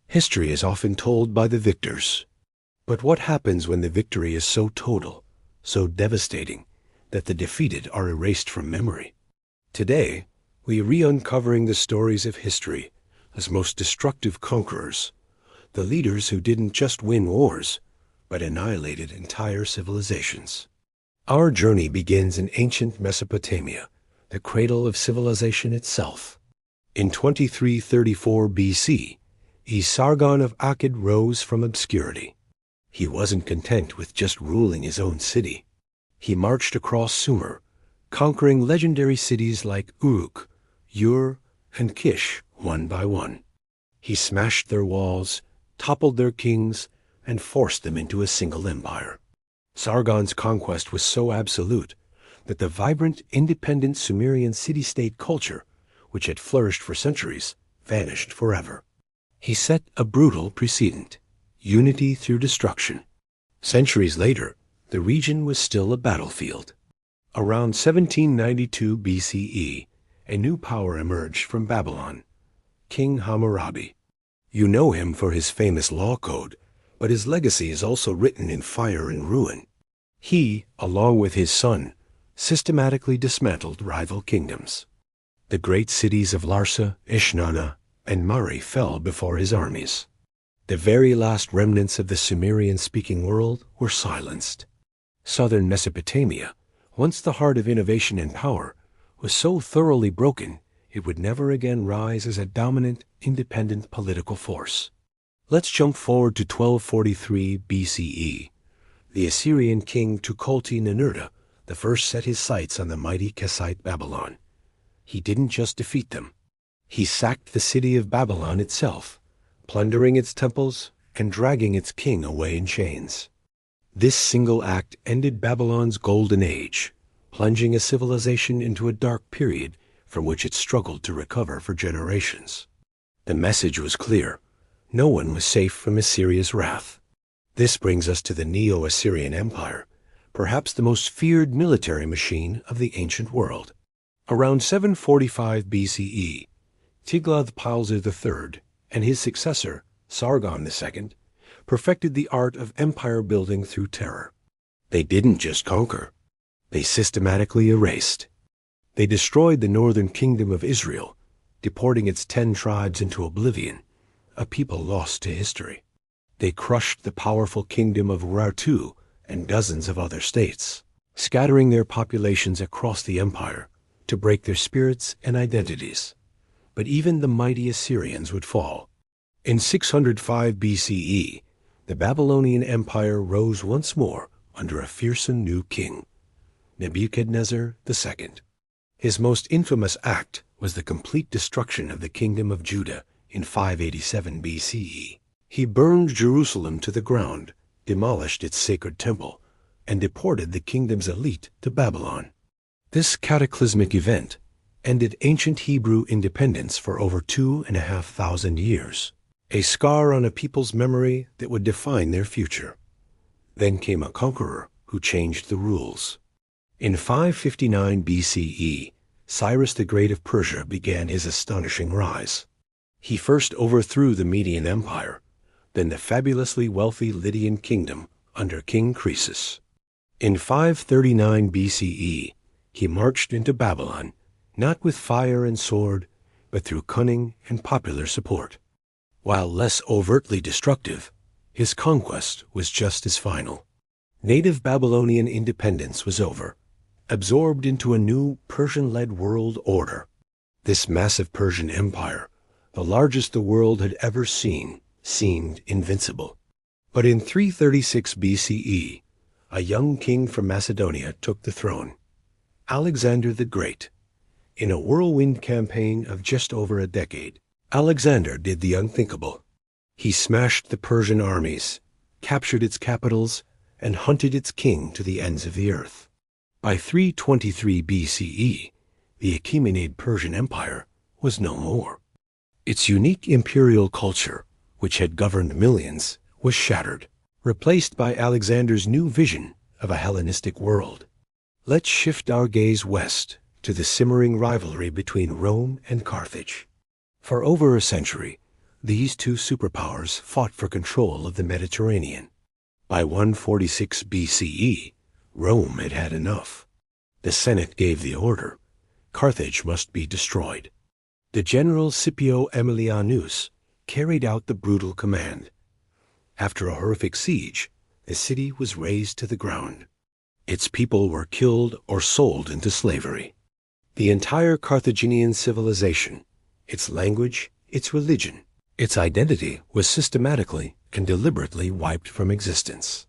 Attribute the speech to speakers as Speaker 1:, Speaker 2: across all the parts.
Speaker 1: History is often told by the victors. But what happens when the victory is so total, so devastating, that the defeated are erased from memory? Today, we are re-uncovering the stories of history as most destructive conquerors, the leaders who didn't just win wars, but annihilated entire civilizations. Our journey begins in ancient Mesopotamia, the cradle of civilization itself. In 2334 BC, Sargon of Akkad rose from obscurity. He wasn't content with just ruling his own city. He marched across Sumer, conquering legendary cities like Uruk, Ur, and Kish one by one. He smashed their walls, toppled their kings, and forced them into a single empire. Sargon's conquest was so absolute that the vibrant, independent Sumerian city-state culture, which had flourished for centuries, vanished forever. He set a brutal precedent: unity through destruction. Centuries later, the region was still a battlefield. Around 1792 BCE, a new power emerged from Babylon: King Hammurabi. You know him for his famous law code, but his legacy is also written in fire and ruin. He, along with his son, systematically dismantled rival kingdoms. The great cities of Larsa, Ishnana, and Mari fell before his armies. The very last remnants of the Sumerian-speaking world were silenced. Southern Mesopotamia, once the heart of innovation and power, was so thoroughly broken it would never again rise as a dominant, independent political force. Let's jump forward to 1243 BCE. The Assyrian king Tukulti-Ninurta the first set his sights on the mighty Kassite Babylon. He didn't just defeat them. He sacked the city of Babylon itself, plundering its temples and dragging its king away in chains. This single act ended Babylon's golden age, plunging a civilization into a dark period from which it struggled to recover for generations. The message was clear: no one was safe from Assyria's wrath. This brings us to the Neo-Assyrian Empire, perhaps the most feared military machine of the ancient world. Around 745 BCE, Tiglath-Pileser III and his successor, Sargon II, perfected the art of empire building through terror. They didn't just conquer. They systematically erased. They destroyed the northern kingdom of Israel, deporting its 10 tribes into oblivion, a people lost to history. They crushed the powerful kingdom of Urartu and dozens of other states, scattering their populations across the empire to break their spirits and identities. But even the mighty Assyrians would fall. In 605 BCE, the Babylonian Empire rose once more under a fearsome new king, Nebuchadnezzar II. His most infamous act was the complete destruction of the kingdom of Judah in 587 BCE. He burned Jerusalem to the ground, demolished its sacred temple, and deported the kingdom's elite to Babylon. This cataclysmic event ended ancient Hebrew independence for over 2,500 years, a scar on a people's memory that would define their future. Then came a conqueror who changed the rules. In 559 BCE, Cyrus the Great of Persia began his astonishing rise. He first overthrew the Median Empire, then the fabulously wealthy Lydian kingdom under King Croesus. In 539 BCE, he marched into Babylon, not with fire and sword, but through cunning and popular support. While less overtly destructive, his conquest was just as final. Native Babylonian independence was over, absorbed into a new Persian-led world order. This massive Persian empire, the largest the world had ever seen, seemed invincible. But in 336 BCE, a young king from Macedonia took the throne, Alexander the Great. In a whirlwind campaign of just over a decade, Alexander did the unthinkable. He smashed the Persian armies, captured its capitals, and hunted its king to the ends of the earth. By 323 BCE, the Achaemenid Persian Empire was no more. Its unique imperial culture, which had governed millions, was shattered, replaced by Alexander's new vision of a Hellenistic world. Let's shift our gaze west to the simmering rivalry between Rome and Carthage. For over a century, these two superpowers fought for control of the Mediterranean. By 146 BCE, Rome had had enough. The Senate gave the order: Carthage must be destroyed. The general Scipio Aemilianus carried out the brutal command. After a horrific siege, the city was razed to the ground. Its people were killed or sold into slavery. The entire Carthaginian civilization, its language, its religion, its identity was systematically and deliberately wiped from existence.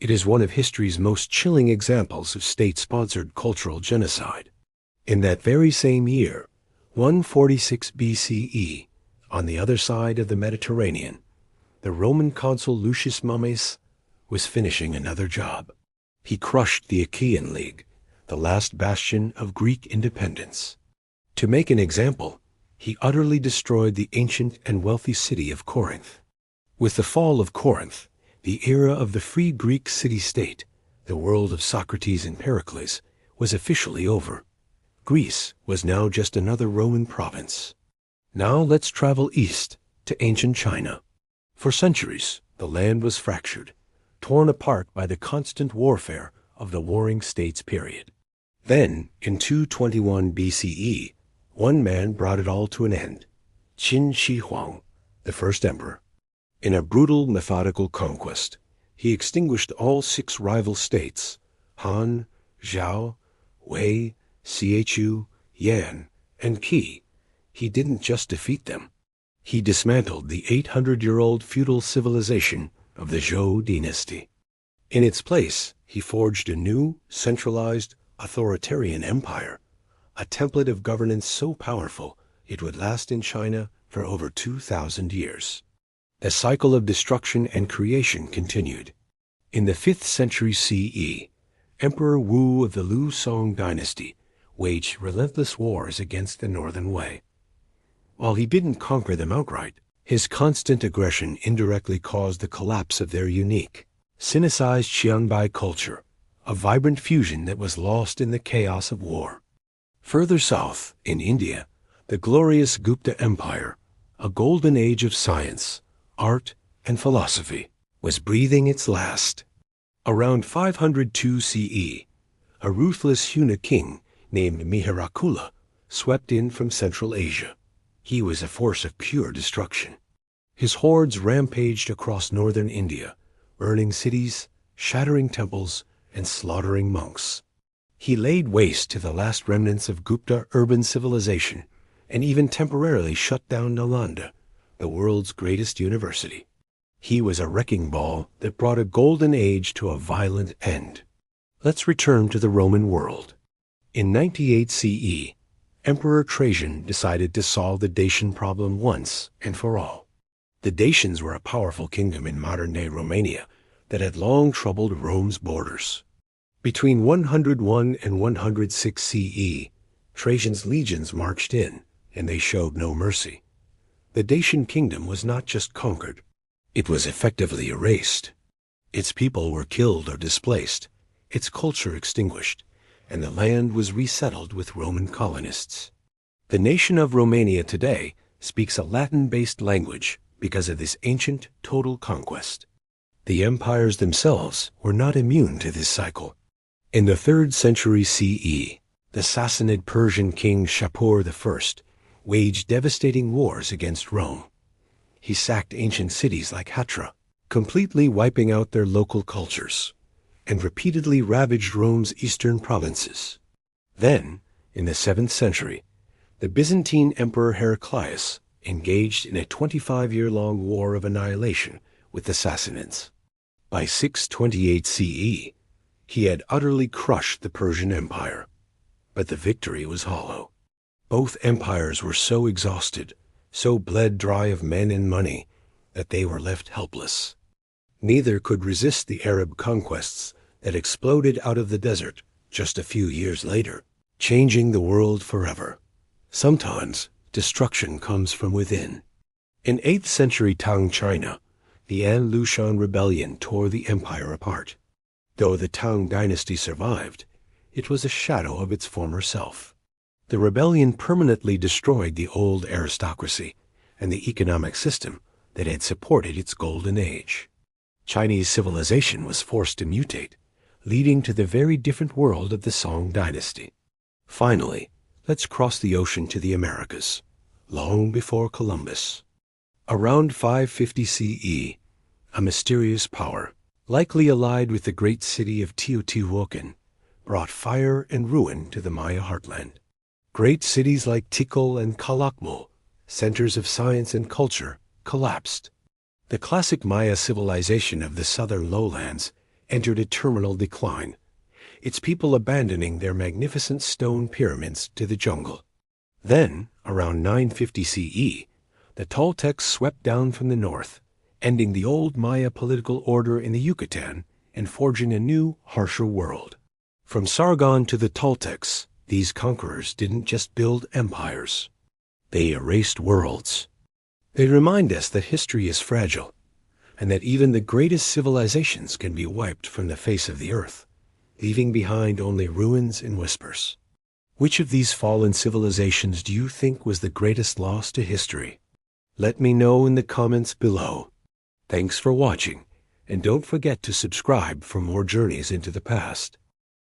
Speaker 1: It is one of history's most chilling examples of state-sponsored cultural genocide. In that very same year, 146 BCE, on the other side of the Mediterranean, the Roman consul Lucius Mummius was finishing another job. He crushed the Achaean League, the last bastion of Greek independence. To make an example, he utterly destroyed the ancient and wealthy city of Corinth. With the fall of Corinth, the era of the free Greek city-state, the world of Socrates and Heraclius, was officially over. Greece was now just another Roman province. Now let's travel east to ancient China. For centuries, the land was fractured, torn apart by the constant warfare of the warring states period. Then, in 221 BCE, one man brought it all to an end: Qin Shi Huang, the first emperor. In a brutal, methodical conquest, he extinguished all 6 rival states: Han, Zhao, Wei, Chu, Yan, and Qi. He didn't just defeat them. He dismantled the 800-year-old feudal civilization of the Zhou dynasty. In its place, he forged a new, centralized, authoritarian empire, a template of governance so powerful it would last in China for over 2,000 years. The cycle of destruction and creation continued. In the 5th century CE, Emperor Wu of the Liu Song dynasty waged relentless wars against the Northern Wei. While he didn't conquer them outright, his constant aggression indirectly caused the collapse of their unique, Sinicized Xiangbai culture, a vibrant fusion that was lost in the chaos of war. Further south, in India, the glorious Gupta Empire, a golden age of science, art, and philosophy, was breathing its last. Around 502 CE, a ruthless Hunna king named Mihirakula swept in from Central Asia. He was a force of pure destruction. His hordes rampaged across northern India, burning cities, shattering temples, and slaughtering monks. He laid waste to the last remnants of Gupta urban civilization and even temporarily shut down Nalanda, the world's greatest university. He was a wrecking ball that brought a golden age to a violent end. Let's return to the Roman world. In 98 CE, Emperor Trajan decided to solve the Dacian problem once and for all. The Dacians were a powerful kingdom in modern-day Romania that had long troubled Rome's borders. Between 101 and 106 CE, Trajan's legions marched in, and they showed no mercy. The Dacian kingdom was not just conquered, it was effectively erased. Its people were killed or displaced, its culture extinguished, and the land was resettled with Roman colonists. The nation of Romania today speaks a Latin-based language because of this ancient total conquest. The empires themselves were not immune to this cycle. In the 3rd century CE, the Sassanid Persian king Shapur I waged devastating wars against Rome. He sacked ancient cities like Hatra, completely wiping out their local cultures, and repeatedly ravaged Rome's eastern provinces. Then, in the 7th century, the Byzantine Emperor Heraclius engaged in a 25-year-long war of annihilation with the Sassanids. By 628 CE, he had utterly crushed the Persian Empire, but the victory was hollow. Both empires were so exhausted, so bled dry of men and money, that they were left helpless. Neither could resist the Arab conquests that exploded out of the desert just a few years later, changing the world forever. Sometimes destruction comes from within. In 8th century Tang China, the An Lushan rebellion tore the empire apart. Though the Tang dynasty survived, it was a shadow of its former self. The rebellion permanently destroyed the old aristocracy, and the economic system that had supported its golden age. Chinese civilization was forced to mutate, leading to the very different world of the Song dynasty. Finally, let's cross the ocean to the Americas, long before Columbus. Around 550 CE, a mysterious power, likely allied with the great city of Teotihuacan, brought fire and ruin to the Maya heartland. Great cities like Tikal and Calakmul, centers of science and culture, collapsed. The classic Maya civilization of the southern lowlands entered a terminal decline, its people abandoning their magnificent stone pyramids to the jungle. Then, around 950 CE, the Toltecs swept down from the north, ending the old Maya political order in the Yucatan and forging a new, harsher world. From Sargon to the Toltecs, these conquerors didn't just build empires. They erased worlds. They remind us that history is fragile, and that even the greatest civilizations can be wiped from the face of the earth, leaving behind only ruins and whispers. Which of these fallen civilizations do you think was the greatest loss to history? Let me know in the comments below. Thanks for watching, and don't forget to subscribe for more journeys into the past.